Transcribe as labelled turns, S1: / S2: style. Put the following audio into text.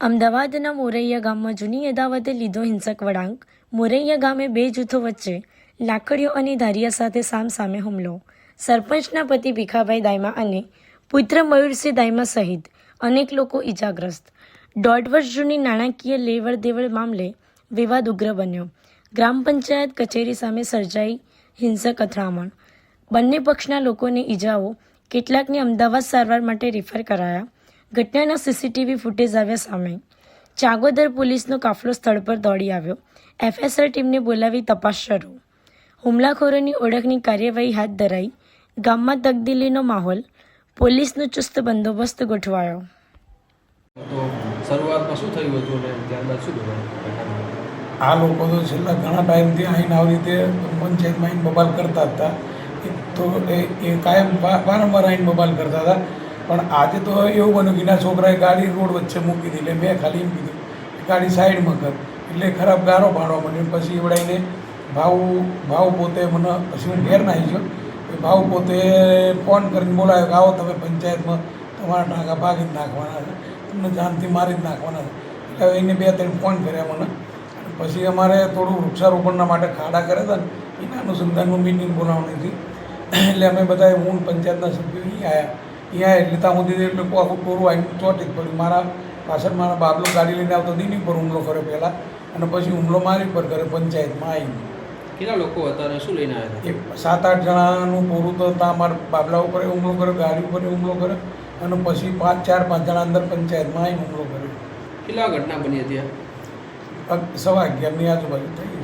S1: અમદાવાદના મોરૈયા ગામમાં જૂની અદાવતે લીધો હિંસક વળાંક. મોરૈયા ગામે બે જૂથો વચ્ચે લાકડીઓ અને ધારિયા સાથે સામસામે હુમલો. સરપંચના પતિ ભીખાભાઈ દાયમા અને પુત્ર મયુરસિંહ દાયમા સહિત અનેક લોકો ઇજાગ્રસ્ત. 1.5 વર્ષ જૂની નાણાકીય લેવડ દેવડ મામલે વિવાદ ઉગ્ર બન્યો. ગ્રામ પંચાયત કચેરી સામે સર્જાઈ હિંસક અથડામણ. બંને પક્ષના લોકોને ઇજાઓ, કેટલાકને અમદાવાદ સારવાર માટે રિફર કરાયા. ઘટનાના સીસીટીવી ફૂટેજ આવ્યા સામે. ચાંગોદર પોલીસનો કાફલો સ્થળ પર દોડી આવ્યો. એફએસઆર ટીમને બોલાવી તપાસ શરૂ. હુમલાખોરોની ઓળખની કાર્યવાહી હાથ ધરાઈ. ગામમાં તકદીલીનો માહોલ. પોલીસનો ચુસ્ત બંદોબસ્ત ગોઠવાયો.
S2: તો શરૂઆતમાં શું થયું હતું ને ત્યારબાદ શું થયું?
S3: આ લોકો તો છેલ્લા ઘણા ટાઈમથી આવીને આવી રીતે પંચાયતમાં આવીને બબાલ કરતા હતા. તો એ કાયમ વારંવાર આવીને બબાલ કરતા હતા. પણ આજે તો એવું બન્યું કે એના છોકરાએ ગાડી રોડ વચ્ચે મૂકી દીધી. એટલે મેં ખાલી એમ કીધું ગાડી સાઈડમાં કર. એટલે ખરાબ ગારો પાડવા માંડ્યો. પછી એવડાઈને ભાવ પોતે મને પછી હું ઘેર નાખી ગયો. ભાવ પોતે ફોન કરીને બોલાવ્યો કે આવો તમે પંચાયતમાં તમારા ટાંકા ભાગી જ નાખવાના છે, તમને જાનથી મારી જ નાખવાના છે. એટલે એને 2-3 ફોન કર્યા મને. પછી અમારે થોડું વૃક્ષારોપણના માટે ખાડા કર્યા હતા ને એના અનુસંધાનમાં મિટિંગ બોલાવવાની હતી. એટલે અમે બધા હું પંચાયતના સભ્યો અહીંયા એટલે ત્યાં સુધી એટલે આખું ટોરું આવીને ચોટી જ પડ્યું. મારા પાછળ મારા બાબલો ગાડી લઈને આવતો દીની પર હુમલો કર્યો પહેલાં, અને પછી હુમલો મારી પર કર્યો પંચાયતમાં આવીને.
S2: કેટલા લોકો હતા અને શું લઈને આવ્યા હતા?
S3: એ 7-8 જણાનું ટોરું તો ત્યાં મારા બાબલા ઉપર હુમલો કર્યો, ગાડી ઉપર હુમલો કર્યો, અને પછી 4-5 જણા અંદર પંચાયતમાં આવીને હુમલો કર્યો.
S2: કેટલા ઘટના બની હતી?
S3: 11:15ની આજુબાજુ થઈ.